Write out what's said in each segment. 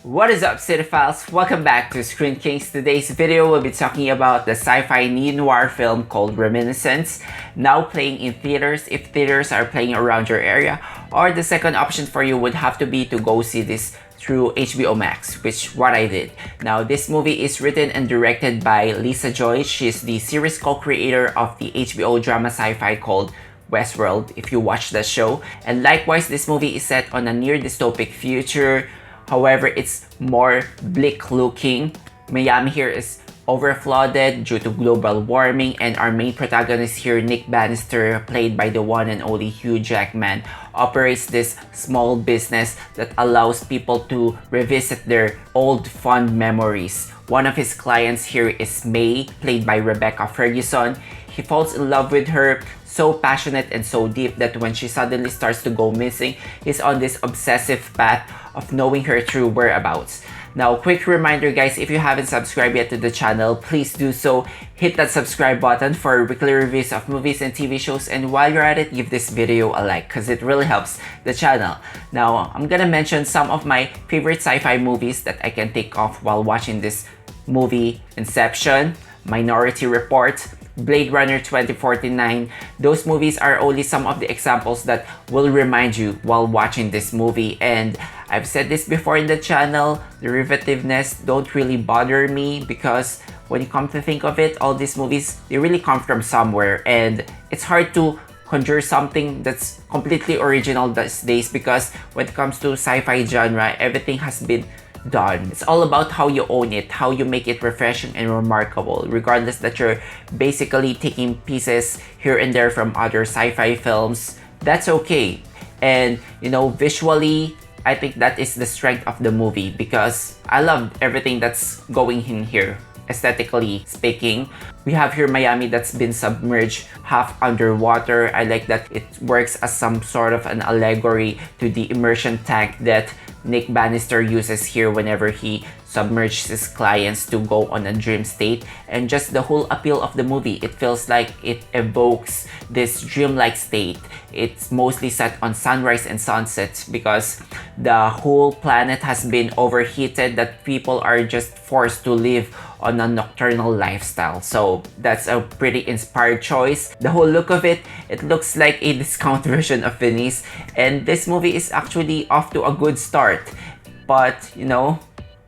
What is up, cinephiles? Welcome back to Screen Kings. Today's video we'll be talking about the sci-fi neo-noir film called Reminiscence, now playing in theaters if theaters are playing around your area, or the second option for you would have to be to go see this through HBO Max, which what I did. Now, this movie is written and directed by Lisa Joy. She's the series co-creator of the HBO drama sci-fi called Westworld, if you watch that show. And likewise, this movie is set on a near dystopic future. However, it's more bleak looking. Miami here is overflooded due to global warming, and our main protagonist here, Nick Bannister, played by the one and only Hugh Jackman, operates this small business that allows people to revisit their old fond memories. One of his clients here is May, played by Rebecca Ferguson. He falls in love with her, so passionate and so deep that when she suddenly starts to go missing, he's on this obsessive path of knowing her true whereabouts. Now, quick reminder guys, if you haven't subscribed yet to the channel, please do so. Hit that subscribe button for weekly reviews of movies and TV shows, and while you're at it, give this video a like because it really helps the channel. Now, I'm gonna mention some of my favorite sci-fi movies that I can think of while watching this movie: Inception, Minority Report, Blade Runner 2049. Those movies are only some of the examples that will remind you while watching this movie. And I've said this before in the channel, derivativeness don't really bother me because when you come to think of it, all these movies, they really come from somewhere, and it's hard to conjure something that's completely original these days because when it comes to sci-fi genre, everything has been done. It's all about how you own it, how you make it refreshing and remarkable, regardless that you're basically taking pieces here and there from other sci-fi films. That's okay. And you know, visually, I think that is the strength of the movie because I love everything that's going in here. Aesthetically speaking, we have here Miami that's been submerged half underwater. I like that it works as some sort of an allegory to the immersion tank that Nick Bannister uses here whenever he submerges his clients to go on a dream state. And just the whole appeal of the movie, it feels like it evokes this dreamlike state. It's mostly set on sunrise and sunsets because the whole planet has been overheated that people are just forced to live on a nocturnal lifestyle. So that's a pretty inspired choice. The whole look of it, it looks like a discount version of Venice, and this movie is actually off to a good start. But you know,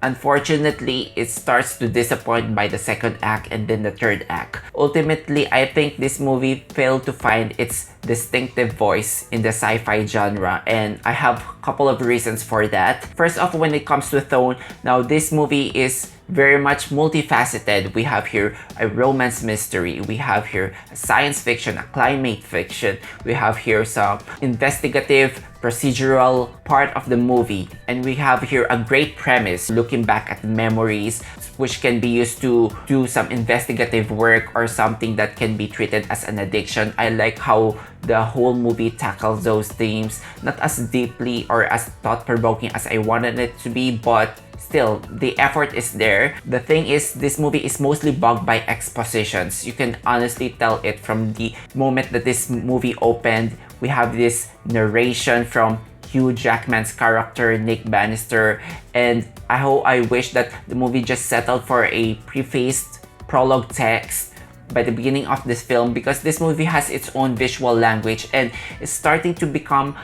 unfortunately, it starts to disappoint by the second act and then the third act. Ultimately, I think this movie failed to find its distinctive voice in the sci-fi genre, and I have a couple of reasons for that. First off, when it comes to tone, now this movie is very much multifaceted. We have here a romance mystery, we have here a science fiction, a climate fiction, we have here some investigative procedural part of the movie, and we have here a great premise looking back at memories which can be used to do some investigative work or something that can be treated as an addiction. I like how the whole movie tackles those themes, not as deeply or as thought-provoking as I wanted it to be, but still, the effort is there. The thing is, this movie is mostly bogged by expositions. You can honestly tell it from the moment that this movie opened. We have this narration from Hugh Jackman's character, Nick Bannister, and I wish that the movie just settled for a prefaced prologue text by the beginning of this film, because this movie has its own visual language and it's starting to become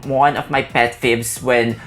one of my pet peeves when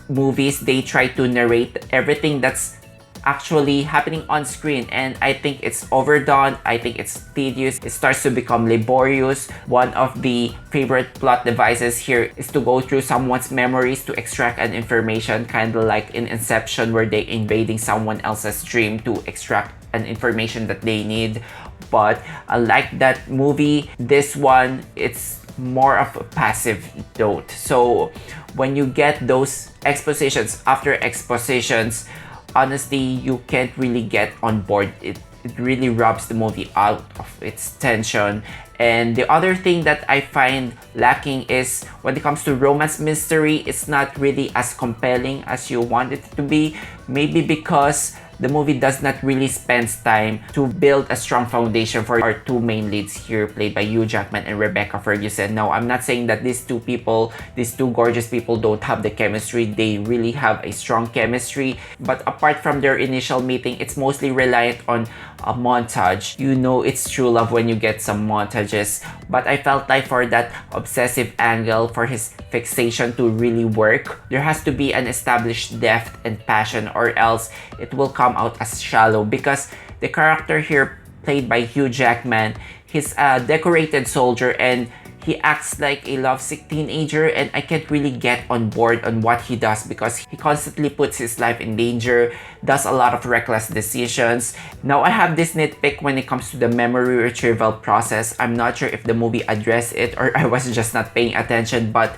movies, they try to narrate everything that's actually happening on screen, and I think it's overdone. I think it's tedious. It starts to become laborious. One of the favorite plot devices here is to go through someone's memories to extract an information, kind of like in Inception where they invading someone else's dream to extract an information that they need. But like that movie, this one, it's more of a passive note. So when you get those expositions after expositions, honestly, you can't really get on board. It really robs the movie out of its tension. And the other thing that I find lacking is when it comes to romance mystery, it's not really as compelling as you want it to be. Maybe because the movie does not really spend time to build a strong foundation for our two main leads here, played by Hugh Jackman and Rebecca Ferguson. Now, I'm not saying that these two people, these two gorgeous people, don't have the chemistry. They really have a strong chemistry. But apart from their initial meeting, it's mostly reliant on a montage. You know it's true love when you get some montages. But I felt like for that obsessive angle, for his fixation to really work, there has to be an established depth and passion, or else it will come out as shallow. Because the character here, played by Hugh Jackman, he's a decorated soldier and he acts like a lovesick teenager, and I can't really get on board on what he does because he constantly puts his life in danger, does a lot of reckless decisions. Now, I have this nitpick when it comes to the memory retrieval process. I'm not sure if the movie addressed it or I was just not paying attention, but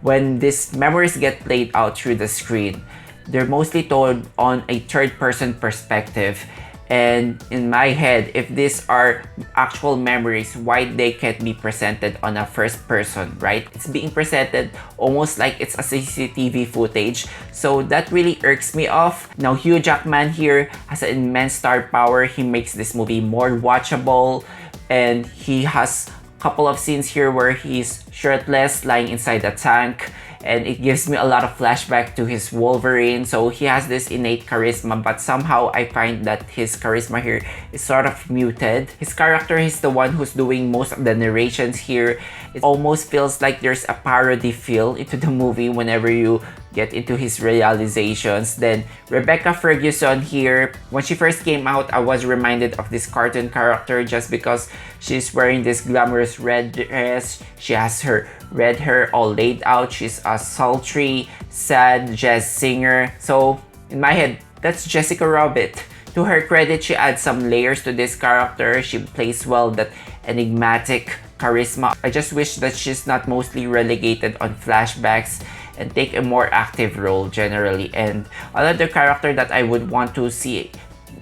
when these memories get played out through the screen, they're mostly told on a third-person perspective. And in my head, if these are actual memories, why they can't be presented on a first person, right? It's being presented almost like it's a CCTV footage. So that really irks me off. Now, Hugh Jackman here has an immense star power. He makes this movie more watchable, and he has a couple of scenes here where he's shirtless, lying inside a tank, and it gives me a lot of flashback to his Wolverine. So he has this innate charisma, but somehow I find that his charisma here is sort of muted. His character is the one who's doing most of the narrations here. It almost feels like there's a parody feel into the movie whenever you get into his realizations. Then Rebecca Ferguson here, when she first came out, I was reminded of this cartoon character just because she's wearing this glamorous red dress. She has her red hair all laid out. She's a sultry, sad jazz singer. So in my head, that's Jessica Rabbit. To her credit, she adds some layers to this character. She plays well that enigmatic charisma. I just wish that she's not mostly relegated on flashbacks and take a more active role generally. And another character that I would want to see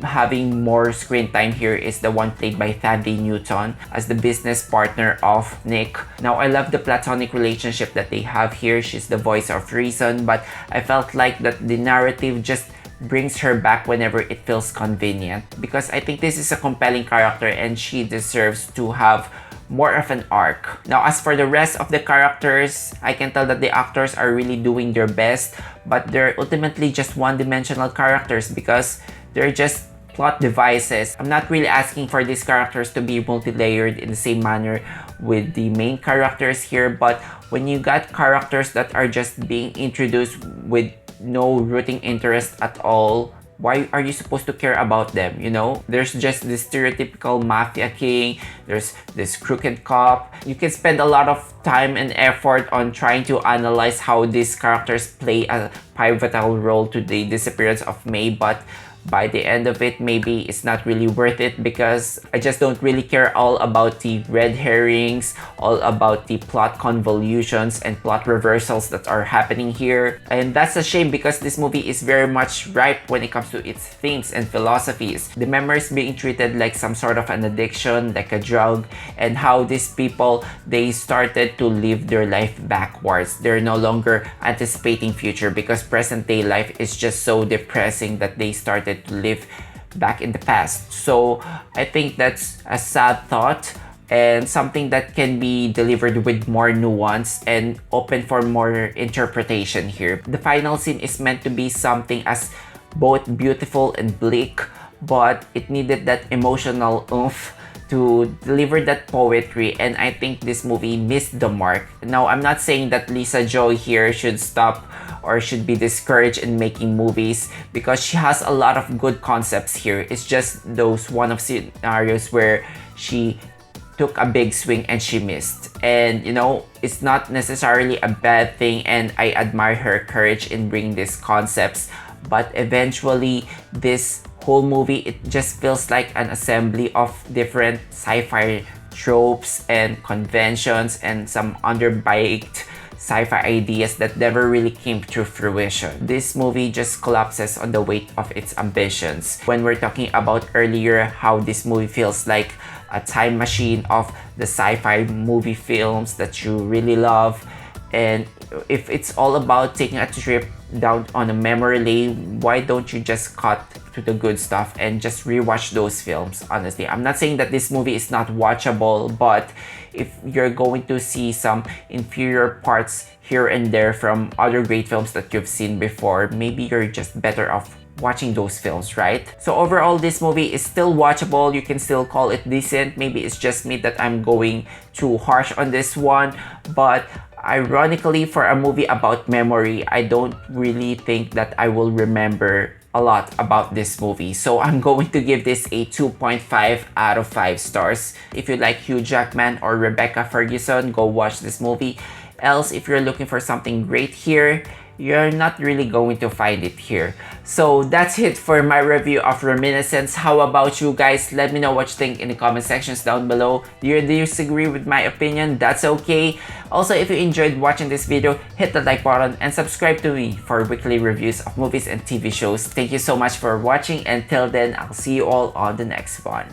having more screen time here is the one played by Thandiwe as the business partner of Nick. Now, I love the platonic relationship that they have here. She's the voice of reason, but I felt like that the narrative just brings her back whenever it feels convenient, because I think this is a compelling character and she deserves to have more of an arc. Now, as for the rest of the characters, I can tell that the actors are really doing their best, but they're ultimately just one-dimensional characters because they're just plot devices. I'm not really asking for these characters to be multi-layered in the same manner with the main characters here, but when you got characters that are just being introduced with no rooting interest at all, why are you supposed to care about them, you know? There's just this stereotypical mafia king, there's this crooked cop. You can spend a lot of time and effort on trying to analyze how these characters play a pivotal role to the disappearance of May, but by the end of it, maybe it's not really worth it because I just don't really care all about the red herrings, all about the plot convolutions and plot reversals that are happening here. And that's a shame because this movie is very much ripe when it comes to its themes and philosophies. The memories being treated like some sort of an addiction, like a drug, and how these people, they started to live their life backwards. They're no longer anticipating future because present day life is just so depressing that they started to live back in the past. So I think that's a sad thought and something that can be delivered with more nuance and open for more interpretation here. The final scene is meant to be something as both beautiful and bleak, but it needed that emotional oomph to deliver that poetry, and I think this movie missed the mark. Now, I'm not saying that Lisa Joy here should stop or should be discouraged in making movies because she has a lot of good concepts here. It's just those one-off scenarios where she took a big swing and she missed. And you know, it's not necessarily a bad thing, and I admire her courage in bringing these concepts, but eventually this whole movie, it just feels like an assembly of different sci-fi tropes and conventions and some underbaked sci-fi ideas that never really came to fruition. This movie just collapses on the weight of its ambitions. When we're talking about earlier how this movie feels like a time machine of the sci-fi movie films that you really love, And if it's all about taking a trip down on a memory lane, why don't you just cut to the good stuff and just rewatch those films? Honestly, I'm not saying that this movie is not watchable, but if you're going to see some inferior parts here and there from other great films that you've seen before, maybe you're just better off watching those films, right? So overall, this movie is still watchable. You can still call it decent. Maybe it's just me that I'm going too harsh on this one, but ironically, for a movie about memory, I don't really think that I will remember a lot about this movie. So I'm going to give this a 2.5 out of 5 stars. If you like Hugh Jackman or Rebecca Ferguson, go watch this movie. Else, if you're looking for something great here, you're not really going to find it here. So that's it for my review of Reminiscence. How about you guys? Let me know what you think in the comment sections down below. Do you disagree with my opinion? That's okay. Also, if you enjoyed watching this video, hit the like button and subscribe to me for weekly reviews of movies and TV shows. Thank you so much for watching. Until then, I'll see you all on the next one.